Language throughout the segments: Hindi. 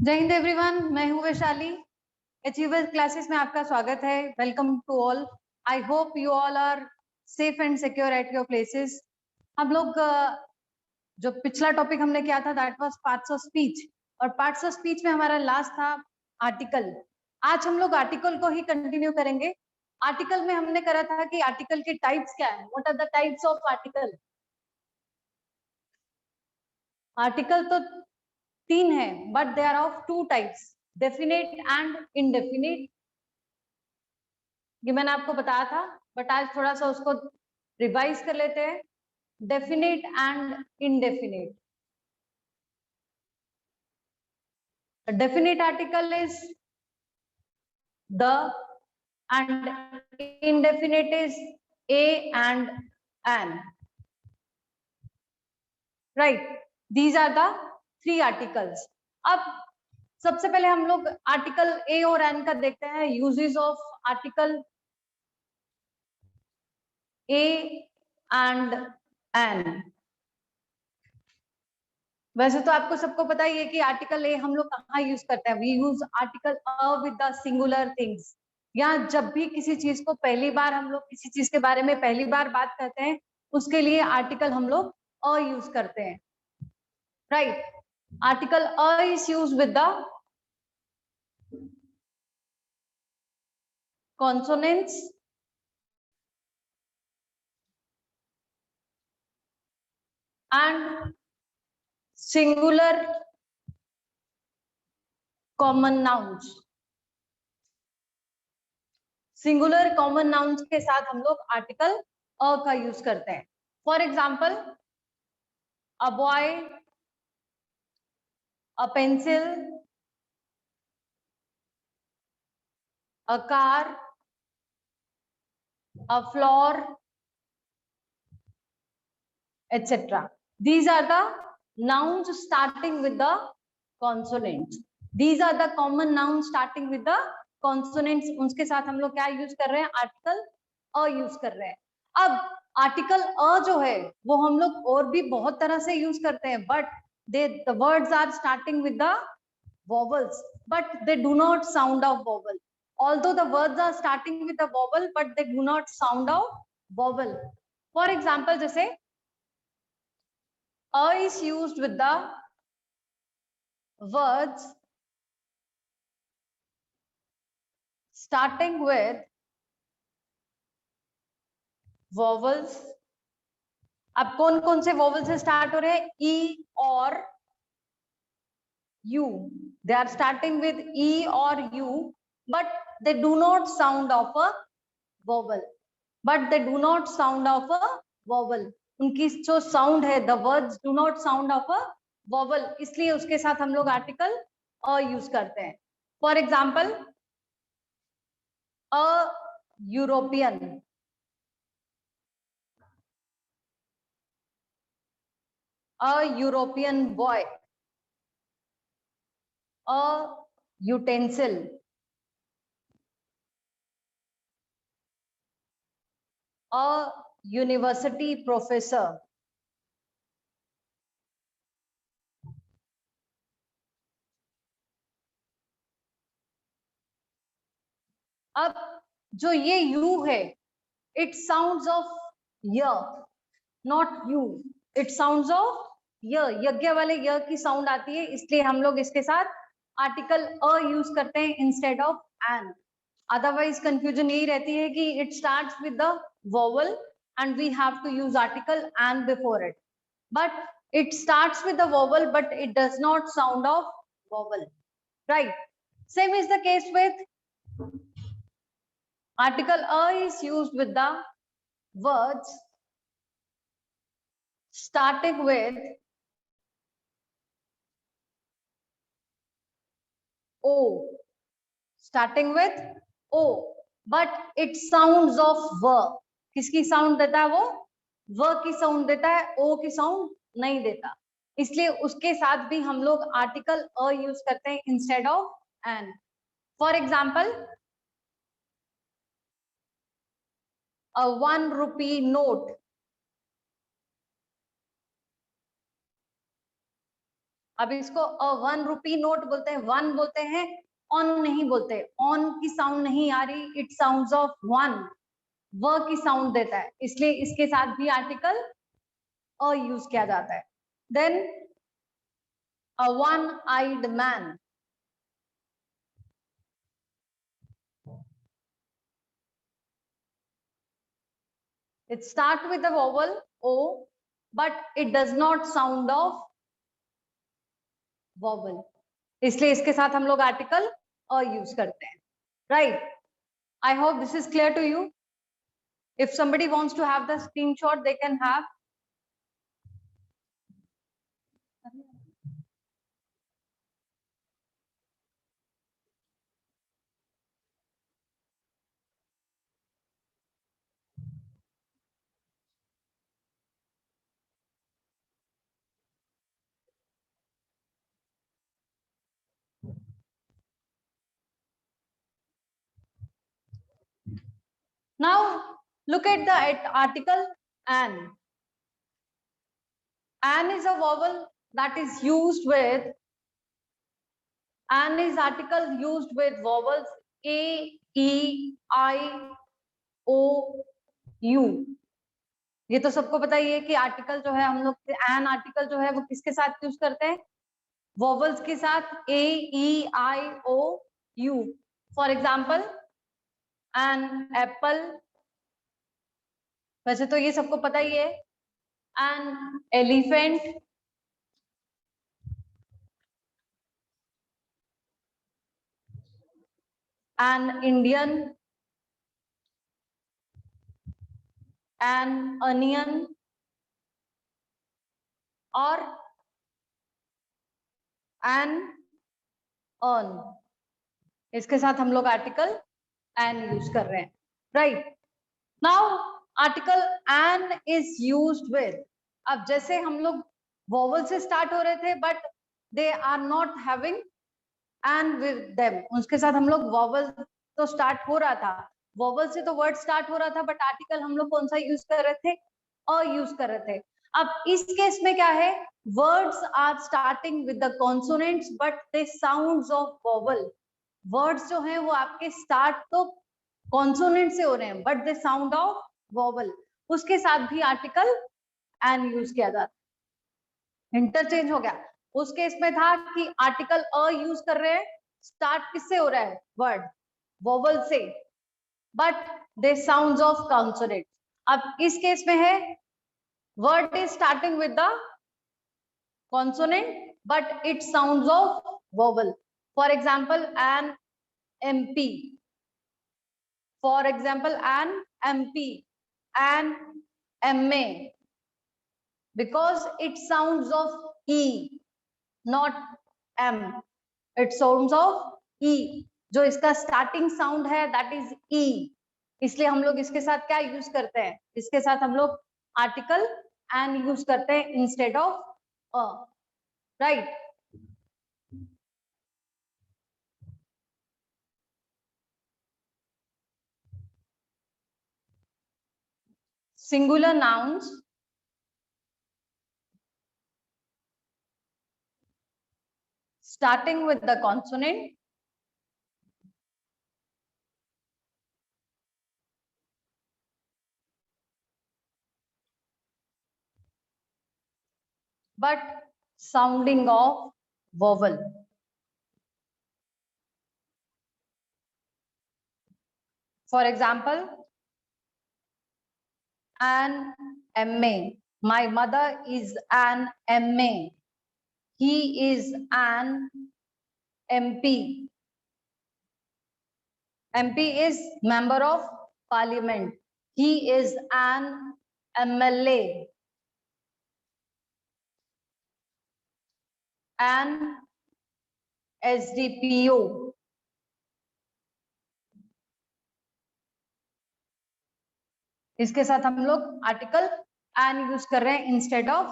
जय हिंद एवरीवन, मैं हूँ वैशाली। अचीवर क्लासेस में आपका स्वागत है। Welcome to all. I hope you all are safe and secure at your places. हम लोग जो पिछला टॉपिक हमने किया था that was parts of speech, और पार्ट्स ऑफ स्पीच में हमारा लास्ट था आर्टिकल। आज हम लोग आर्टिकल को ही कंटिन्यू करेंगे। आर्टिकल में हमने करा था कि आर्टिकल के टाइप्स क्या है, what are the types of article. Article तो तीन है, but they are of two types, definite and indefinite. ये मैंने आपको बताया था, बट आज थोड़ा सा उसको रिवाइज कर लेते हैं। Definite and indefinite. Definite article is the and indefinite is a and an. Right, these are the three articles. अब सबसे पहले हम लोग आर्टिकल ए और एन का देखते हैं। Uses of article a and an. वैसे तो आपको सबको पता ही है कि आर्टिकल ए हम लोग कहाँ यूज करते हैं। We use article a with the singular things. या जब भी किसी चीज को पहली बार हम लोग किसी चीज के बारे में पहली बार बात करते हैं, उसके लिए आर्टिकल हम लोग अ यूज करते हैं। Right, article a is use with the consonants and singular common nouns. Singular common nouns के साथ हम लोग आर्टिकल अ का यूज करते हैं। For example, a boy, a pencil, a car, a floor, etc. These are the nouns starting with the consonants. These are the common nouns starting with the consonants. उसके साथ हम लोग क्या यूज कर रहे हैं? आर्टिकल अ यूज कर रहे हैं। अब आर्टिकल अ जो है वो हम लोग और भी बहुत तरह से यूज करते हैं, but the words are starting with the vowels, but they do not sound of vowel. Although the words are starting with a vowel, but they do not sound of vowel. For example, जैसे a is used with the words starting with vowels. अब कौन कौन से vowel से start हो रहे हैं? E और U. They are starting with E or U, but they do not sound of a vowel. But they do not sound of a vowel. उनकी जो साउंड है, the words do not sound of a vowel, इसलिए उसके साथ हम लोग आर्टिकल अ यूज करते हैं। For example, a European, a European boy, a utensil, a university professor. अब जो ये यू है, इट साउंड्स ऑफ य, not you, it sounds of य। यज्ञ वाले य की साउंड आती है, इसलिए हम लोग इसके साथ आर्टिकल अ यूज करते हैं instead of an. Otherwise confusion यही रहती है कि it starts with the vowel and we have to use article an before it, but it starts with the vowel but it does not sound of vowel. Right, same is the case with article a is used with the words starting with o, starting with o, but it sounds of v. किसकी साउंड देता है वो? व की साउंड देता है, ओ की साउंड नहीं देता, इसलिए उसके साथ भी हम लोग आर्टिकल अ यूज करते हैं instead of an. For example, a 1 rupee note, अब इसको 1 रुपी नोट बोलते हैं, 1 बोलते हैं, ऑन नहीं बोलते, ऑन की साउंड नहीं आ रही, इट साउंड्स ऑफ 1, व की साउंड देता है, इसलिए इसके साथ भी आर्टिकल अ यूज किया जाता है। Then a one eyed man, it start with the vowel O, but it does not sound of vowel, इसलिए इसके साथ हम लोग आर्टिकल अ यूज करते हैं, right? I hope this is clear to you. If somebody wants to have the screenshot, they can have. Now look at the article an. An is a vowel that is used with, an is article used with vowels A, E, I, O, U. ये तो सबको पता ही है कि आर्टिकल जो है हम लोग एन आर्टिकल जो है वो किसके साथ यूज करते हैं, वोवल्स के साथ, A, E, I, O, U. For example an apple, वैसे तो ये सबको पता ही है, an elephant, an Indian, an onion, और एन अर्न, इसके साथ हम लोग आर्टिकल एन यूज कर रहे हैं, right? Now article an is used with, अब जैसे हम लोग वोवल से स्टार्ट हो रहे थे but they are not having an with them, उसके साथ हम लोग वोवल तो स्टार्ट हो रहा था, वोवल से तो वर्ड स्टार्ट हो रहा था, बट आर्टिकल हम लोग कौन सा यूज कर रहे थे, अ यूज कर रहे थे। अब इस केस में क्या है, words are starting with the consonants but they sounds of vowel, words जो हैं वो आपके स्टार्ट तो कॉन्सोनेंट से हो रहे हैं but they sound of vowel, उसके साथ भी आर्टिकल एन यूज किया जाता है। इंटरचेंज हो गया, उस केस में था कि आर्टिकल अ यूज कर रहे हैं, स्टार्ट किससे हो रहा है, वर्ड वोवल से, but they sounds of consonant. अब इस केस में है word is starting with the consonant but it sounds of vowel, for example an mp, for example an mp, an ma, because it sounds of e, not m, it sounds of e, जो इसका स्टार्टिंग साउंड है दैट इज e, इसलिए हम लोग इसके साथ क्या यूज करते हैं, इसके साथ हम लोग आर्टिकल एन यूज करते हैं instead of a, right? Singular nouns starting with the consonant but sounding of vowel. For example, an MA. My mother is an MA. He is an MP. MP is member of parliament. He is an MLA. An SDPO. इसके साथ हम लोग आर्टिकल एन यूज कर रहे हैं instead of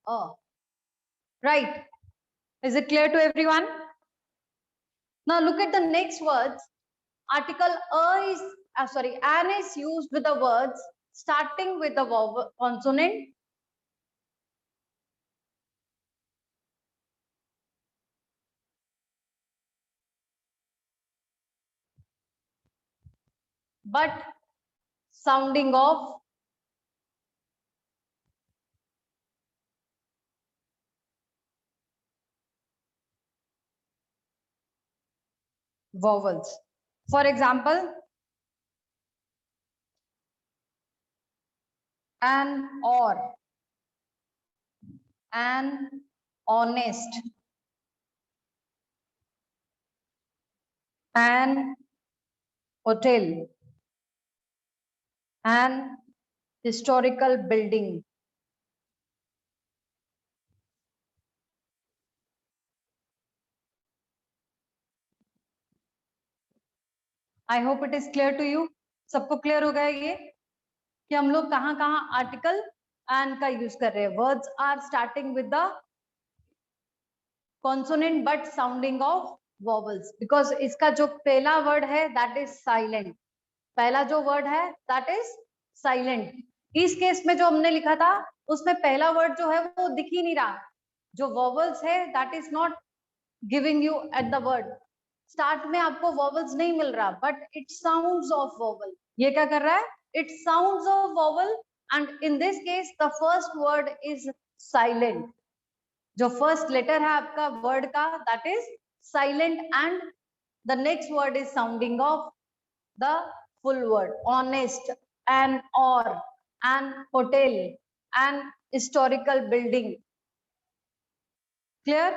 a, right? Is it clear to everyone? Now look at the next words. Article a is an is used with the words starting with the vowel consonant but sounding of vowels. For example, an or, an honest, an hotel, an historical building. I hope it is clear to you. सबको क्लियर हो गया ये कि हम लोग कहाँ कहाँ आर्टिकल एंड का यूज कर रहे हैं. Words are starting with the consonant but sounding of vowels, because इसका जो पहला वर्ड है दैट इज साइलेंट. पहला जो वर्ड है दैट इज साइलेंट. इस केस में जो हमने लिखा था उसमें पहला वर्ड जो है वो दिख ही नहीं रहा. जो वॉवल्स है that is not giving you at the word. Start में आपको वॉवल्स नहीं मिल रहा but it sounds of vowel. ये क्या कर रहा है? It sounds of vowel and in this case the first word is silent. जो फर्स्ट लेटर है आपका वर्ड का that is silent and the next word is sounding of the full word. Honest, an or, an hotel, an historical building. Clear?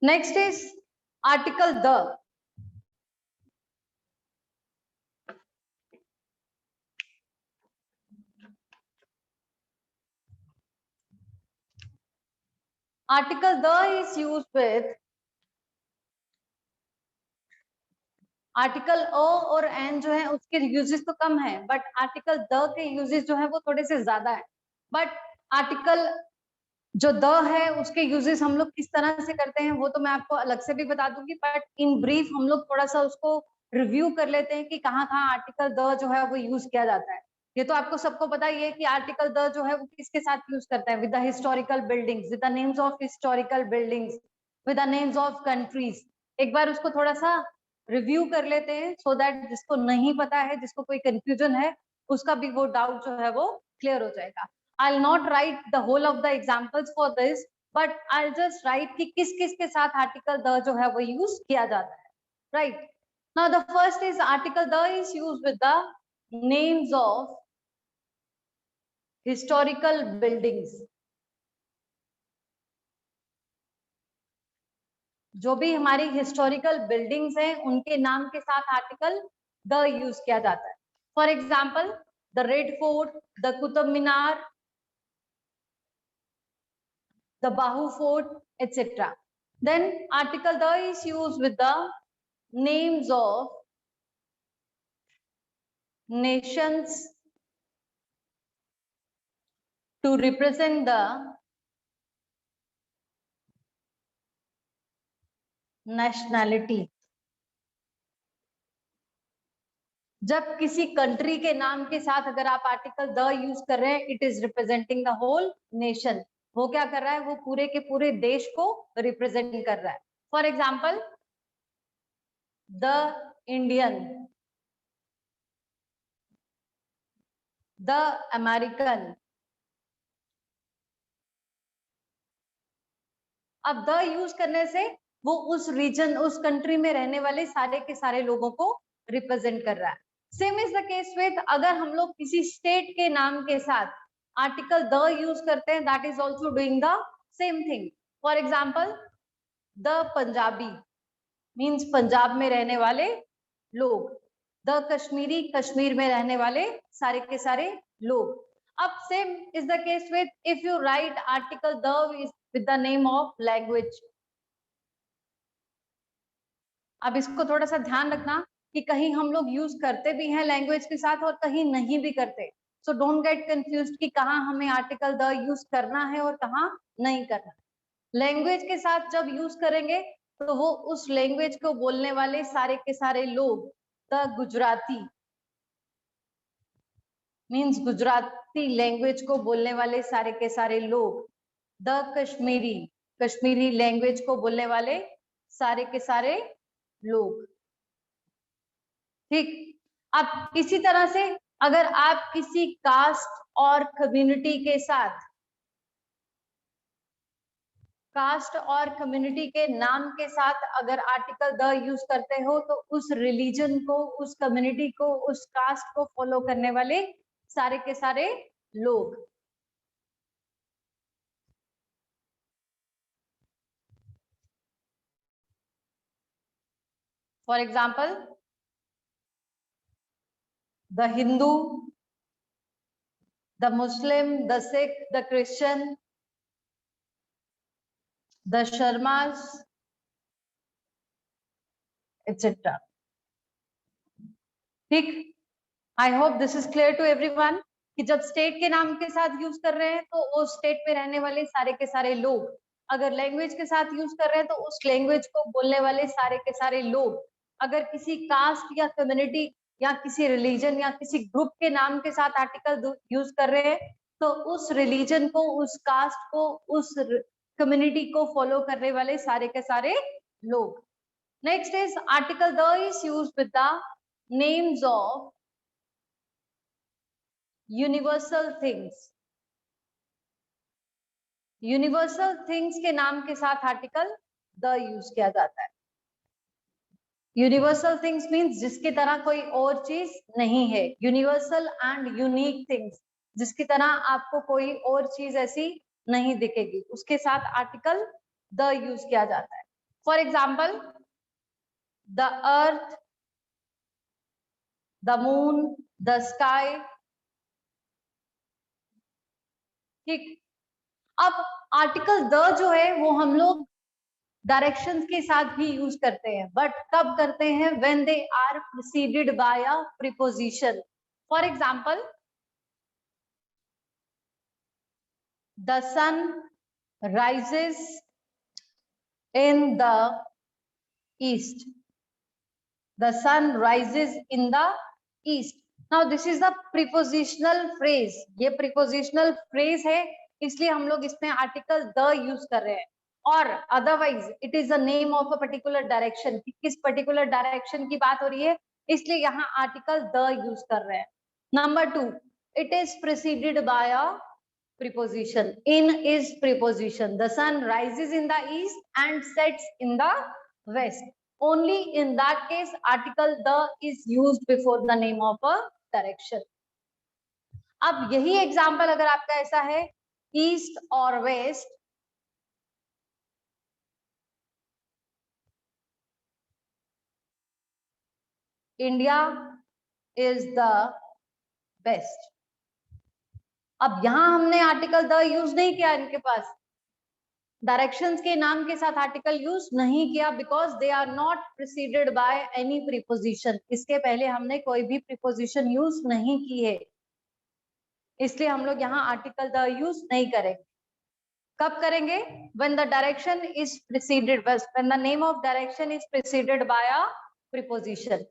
Next is article the. Article the is used with article a और एन जो है उसके यूजेस तो कम है बट आर्टिकल द के यूजेस जो है वो थोड़े से ज्यादा है. बट आर्टिकल जो द है उसके यूजेस हम लोग किस तरह से करते हैं वो तो मैं आपको अलग से भी बता दूंगी, बट इन ब्रीफ हम लोग थोड़ा सा उसको रिव्यू कर लेते हैं कि कहाँ कहाँ आर्टिकल द जो है वो यूज किया जाता है. ये तो आपको सबको पता ही है कि आर्टिकल द जो है वो किसके साथ यूज करता है? With the historical buildings, with the names of historical buildings, with the names of countries. एक बार उसको थोड़ा सा रिव्यू कर लेते हैं सो दैट जिसको नहीं पता है, जिसको कोई कंफ्यूजन है, उसका भी वो डाउट जो है वो क्लियर हो जाएगा. I'll not write the whole of the examples for this, but I'll just write कि किस किस के साथ article the जो है वो use किया जाता है. Right. Now the first is article the is used with the names of historical buildings. जो भी हमारी हिस्टोरिकल बिल्डिंग्स हैं उनके नाम के साथ आर्टिकल द यूज किया जाता है. For example the red fort, the Qutub Minar, the Bahu Fort, etc. Then article the is used with the names of nations to represent the nationality. जब किसी कंट्री के नाम के साथ अगर आप आर्टिकल द यूज कर रहे हैं, it is representing the whole nation. वो क्या कर रहा है? वो पूरे के पूरे देश को रिप्रेजेंट कर रहा है. For example the Indian, the American. अब द यूज करने से वो उस रीजन, उस कंट्री में रहने वाले सारे के सारे लोगों को रिप्रेजेंट कर रहा है. Same is the case with अगर हम लोग किसी स्टेट के नाम के साथ आर्टिकल द यूज करते हैं, that is also doing the same thing. For example the Punjabi means Punjab में रहने वाले लोग. द कश्मीरी, कश्मीर में रहने वाले सारे के सारे लोग. अब same is the case with if you right article the with the name of language. अब इसको थोड़ा सा ध्यान रखना कि कहीं हम लोग यूज करते भी हैं लैंग्वेज के साथ और कहीं नहीं भी करते. सो डोंट गेट कंफ्यूज्ड कि कहाँ हमें आर्टिकल द यूज करना है और कहाँ नहीं करना. लैंग्वेज के साथ जब यूज करेंगे तो वो उस लैंग्वेज को बोलने वाले सारे के सारे लोग, the Gujarati means Gujarati language को बोलने वाले सारे के सारे लोग, द कश्मीरी कश्मीरी लैंग्वेज को बोलने वाले सारे के सारे लोग। ठीक, अब इसी तरह से अगर आप किसी कास्ट और कम्युनिटी के साथ, कास्ट और कम्युनिटी के नाम के साथ अगर आर्टिकल द यूज करते हो तो उस रिलीजन को, उस कम्युनिटी को, उस कास्ट को फॉलो करने वाले सारे के सारे लोग। For example the Hindu, the Muslim, the Sikh, the Christian, the Sharmas etcetera. ठीक, I hope this is clear to everyone कि जब स्टेट के नाम के साथ यूज कर रहे हैं तो उस स्टेट में रहने वाले सारे के सारे लोग, अगर लैंग्वेज के साथ यूज कर रहे हैं तो उस लैंग्वेज को बोलने वाले सारे के सारे लोग, अगर किसी कास्ट या कम्युनिटी या किसी रिलीजन या किसी ग्रुप के नाम के साथ आर्टिकल यूज कर रहे हैं तो उस रिलीजन को, उस कास्ट को, उस कम्युनिटी को फॉलो करने वाले सारे के सारे लोग। Next is article the is used with the names of universal things. Universal things के नाम के साथ आर्टिकल द यूज किया जाता है। यूनिवर्सल थिंग्स मीन्स जिसकी तरह कोई और चीज नहीं है, यूनिवर्सल एंड यूनिक थिंग्स, जिसकी तरह आपको कोई और चीज ऐसी नहीं दिखेगी, उसके साथ आर्टिकल द यूज किया जाता है। For example the earth, the moon, the sky. ठीक, अब आर्टिकल द जो है वो हम लोग डायरेक्शंस के साथ भी यूज करते हैं, बट कब करते हैं? When they are preceded by a preposition. For example the sun rises in the east, the sun rises in the east. Now this is the prepositional phrase, ये प्रीपोजिशनल फ्रेज है इसलिए हम लोग इसमें आर्टिकल द यूज कर रहे हैं। और otherwise it is the name of a particular direction, किस पर्टिकुलर डायरेक्शन की बात हो रही है इसलिए यहाँ आर्टिकल द यूज कर रहे हैं। Number 2, it is preceded by a preposition. In is preposition. The sun rises in the east and sets in the west. Only in that case article the is used before the name of a direction. अब यही एग्जाम्पल अगर आपका ऐसा है ईस्ट और west, India is the best. अब यहां हमने आर्टिकल द यूज नहीं किया, इनके पास डायरेक्शंस के नाम के साथ आर्टिकल यूज नहीं किया because they are not preceded by any preposition. इसके पहले हमने कोई भी प्रीपोजिशन यूज नहीं की है, इसलिए हम लोग यहाँ आर्टिकल द यूज नहीं करेंगे। कब करेंगे? when the direction is preceded, when the name of direction is preceded by a preposition,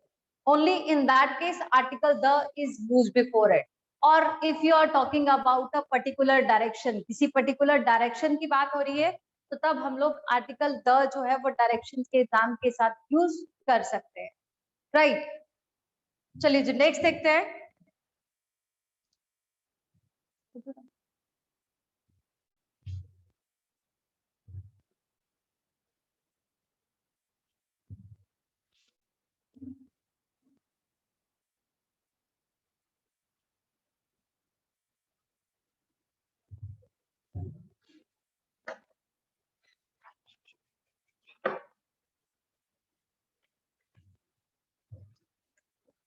only in that case article the is used before it. और if you are talking about a particular direction, किसी particular direction की बात हो रही है तो तब हम लोग आर्टिकल द जो है वो डायरेक्शन के नाम के साथ यूज कर सकते हैं, राइट? चलिए जी नेक्स्ट देखते हैं।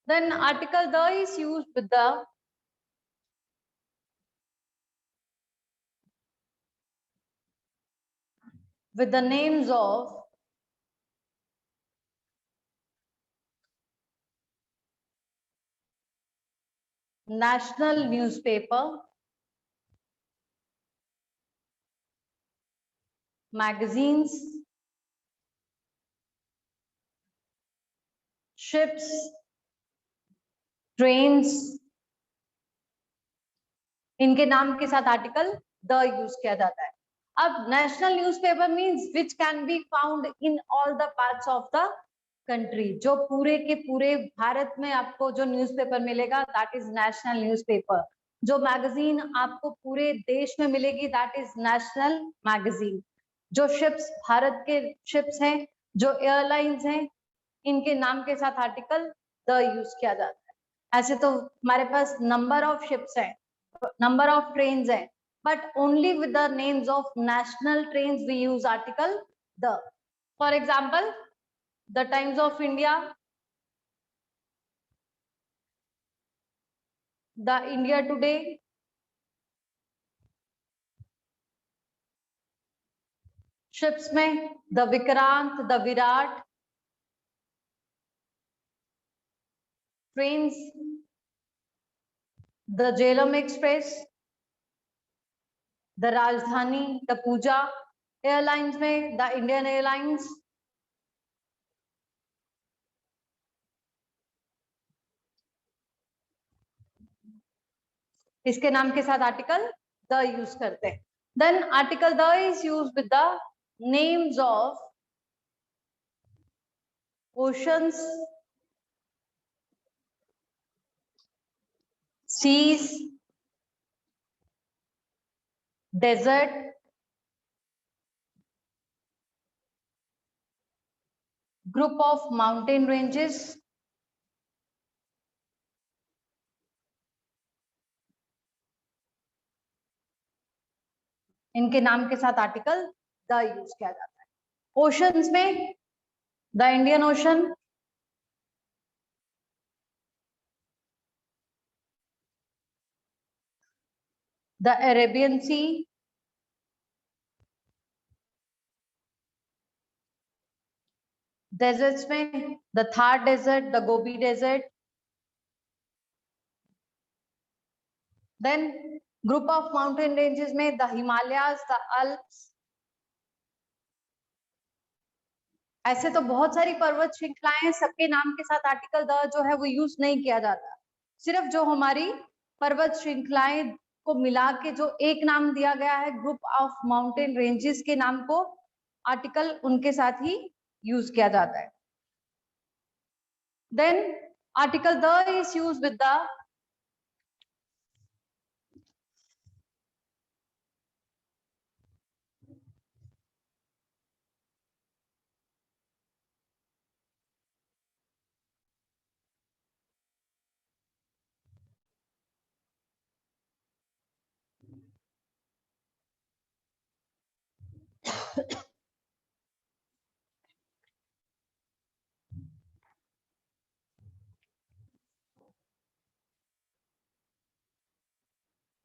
Then article the is used with the names of national newspaper, magazines, ships, trains, इनके नाम के साथ आर्टिकल द यूज किया जाता है। अब national newspaper means which can be found in all the parts of the country, जो पूरे के पूरे भारत में आपको जो न्यूज़पेपर मिलेगा दैट इज नेशनल न्यूज़पेपर। जो मैगजीन आपको पूरे देश में मिलेगी दैट इज नेशनल मैगजीन। जो शिप्स, भारत के शिप्स हैं, जो एयरलाइंस हैं, इनके नाम के साथ आर्टिकल द यूज किया जाता है। ऐसे तो हमारे पास नंबर ऑफ शिप्स हैं, number of trains hai, but only with the names of national trains we use article the. For example, the Times of India, the India Today, ships mein the Vikrant, the Virat, trains the Jhelum Express, the Rajdhani, the Pooja, airlines mein the Indian Airlines, इसके नाम के साथ आर्टिकल द यूज करते हैं। Then article the is use with the names of oceans, seas, desert, group of mountain ranges, इनके नाम के साथ आर्टिकल द यूज किया जाता है। ओशंस में the Indian Ocean, the Arabian Sea, deserts में the Thar desert, the Gobi desert, then group of mountain ranges में द हिमालयाज, द अल्प्स। ऐसे तो बहुत सारी पर्वत श्रृंखलाएं हैं, सबके नाम के साथ आर्टिकल द जो है वो यूज नहीं किया जाता। सिर्फ जो हमारी पर्वत श्रृंखलाएं को मिला के जो एक नाम दिया गया है ग्रुप ऑफ माउंटेन रेंजेस के नाम को, आर्टिकल उनके साथ ही यूज किया जाता है। Then article the is use with the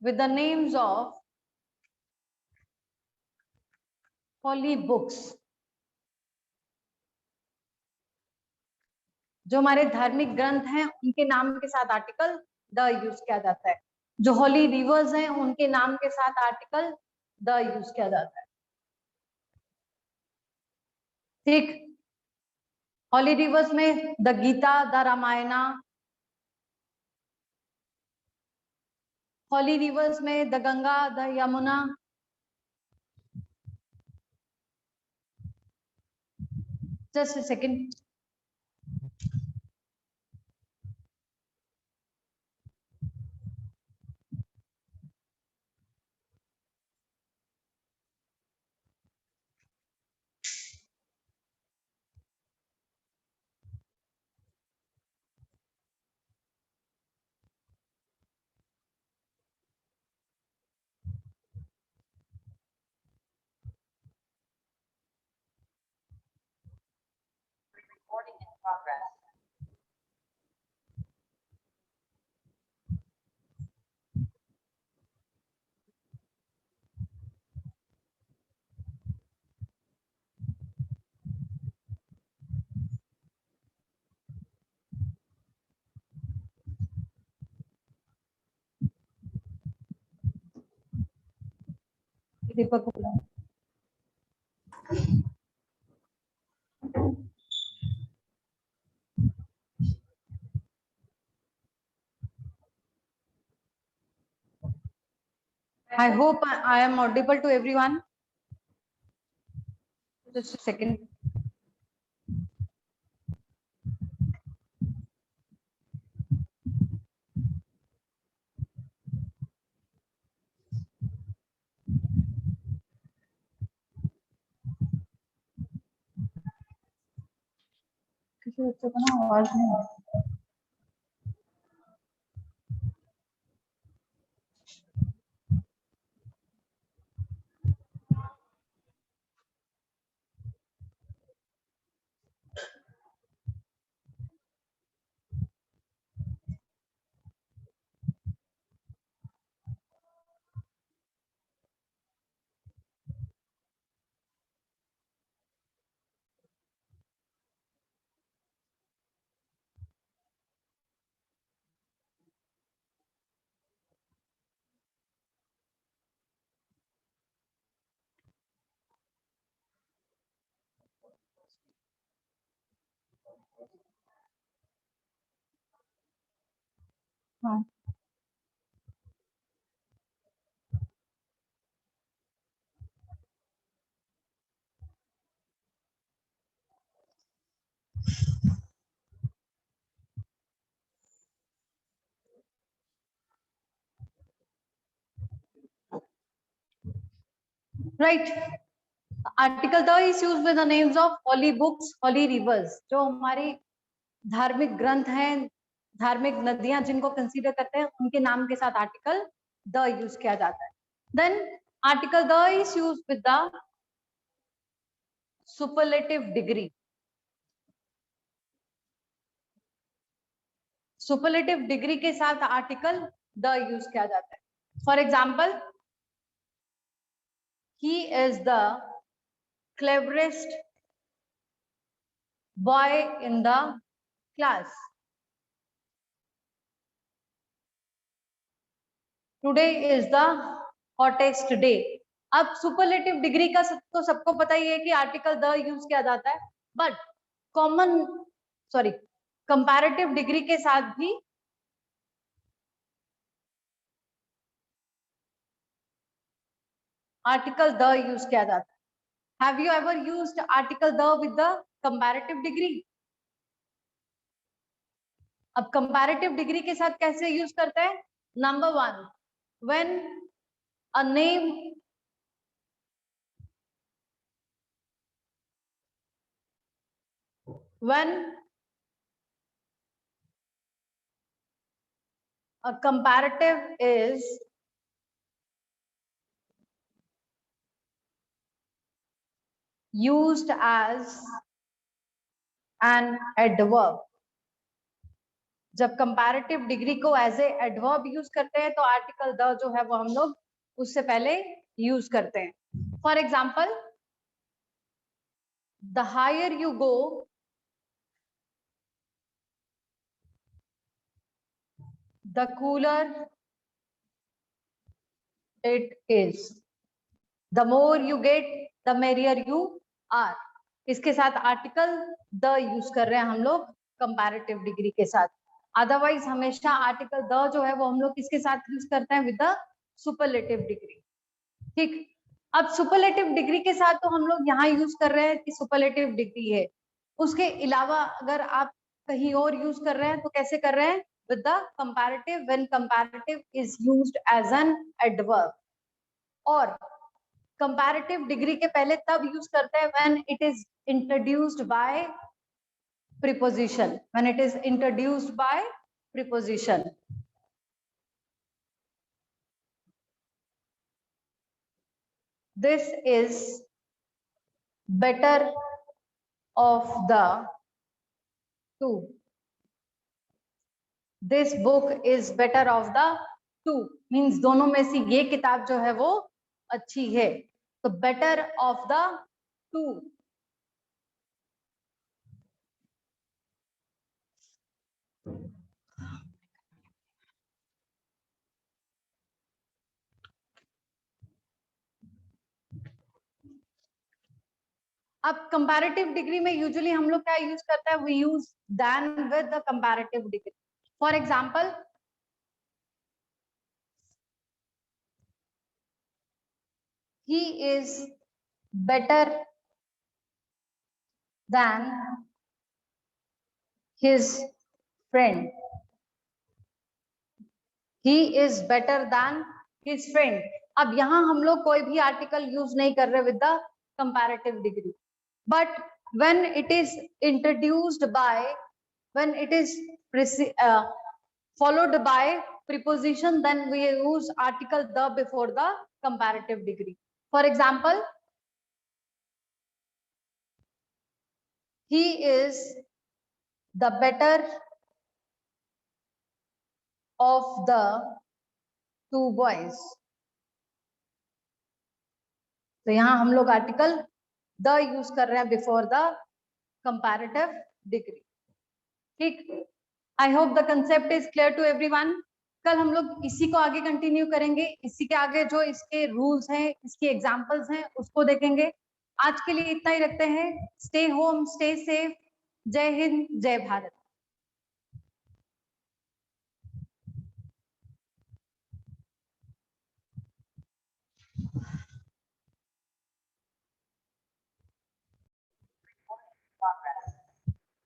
with the names of holy books। जो हमारे धार्मिक ग्रंथ हैं उनके नाम के साथ आर्टिकल द यूज किया जाता है। जो होली रिवर्स हैं उनके नाम के साथ आर्टिकल द यूज किया जाता है। ठीक, होली रिवर्स में the Gita, the Ramayana, holy rivers में the Ganga, the Yamuna. Just a second. Recording in progress. Deepak को बुलाओ। I hope I am audible to everyone. Just a second. किसी बच्चे को ना आवाज नहीं आ रही। हाँ, right. Article the is used with the names of holy books, holy rivers. जो हमारी धार्मिक ग्रंथ हैं, धार्मिक नदियां जिनको कंसीडर करते हैं, उनके नाम के साथ आर्टिकल द यूज किया जाता है. Then article the is use with the superlative degree. Superlative degree के साथ आर्टिकल द यूज किया जाता है. For example, he is the cleverest boy in the class. Today is the hottest day. अब सुपरलेटिव डिग्री का तो सबको पता ही है कि आर्टिकल द यूज किया जाता है, बट कंपैरेटिव डिग्री के साथ भी आर्टिकल द यूज किया जाता है. Have you ever used article the with the comparative degree? अब कंपैरेटिव डिग्री के साथ कैसे यूज करते हैं? Number one, when a name when a comparative is used as an adverb. जब कंपैरेटिव डिग्री को एज ए एडवर्ब यूज करते हैं तो आर्टिकल द जो है वो हम लोग उससे पहले यूज करते हैं. For example, the higher you go the cooler it is. The more you get, the merrier you are. इसके साथ आर्टिकल द यूज कर रहे हैं हम लोग कंपैरेटिव डिग्री के साथ. अदरवाइज हमेशा आर्टिकल द जो है वो हम लोग किसके साथ यूज करते हैं? With the superlative degree. ठीक. अब सुपरलेटिव डिग्री के साथ तो हम लोग यहाँ यूज कर रहे हैं कि सुपरलेटिव डिग्री है. उसके अलावा अगर आप कहीं और यूज कर रहे हैं तो कैसे कर रहे हैं? with the comparative, when comparative is used as an adverb. और comparative degree के पहले तब यूज करते हैं when it is introduced by preposition. When it is introduced by preposition. This is better of the two. This book is better of the two means दोनों में से ये किताब जो है वो अच्छी है. तो better of the two. अब कंपैरेटिव डिग्री में यूजुअली हम लोग क्या यूज करते हैं? We use than with the comparative degree. For example, he is better than his friend. He is better than his friend. अब यहाँ हम लोग कोई भी आर्टिकल यूज नहीं कर रहे with the comparative degree, but when it is introduced by, when it is followed by preposition, then we use article the before the comparative degree. For example, he is the better of the two boys. तो यहाँ हम लोग आर्टिकल द यूज कर रहे हैं बिफोर द कंपैरेटिव डिग्री. ठीक, I hope the concept is clear to everyone. कल हम लोग इसी को आगे कंटिन्यू करेंगे, इसी के आगे जो इसके रूल्स हैं, इसके एग्जांपल्स हैं, उसको देखेंगे. आज के लिए इतना ही रखते हैं. Stay home, stay safe. जय हिंद, जय भारत.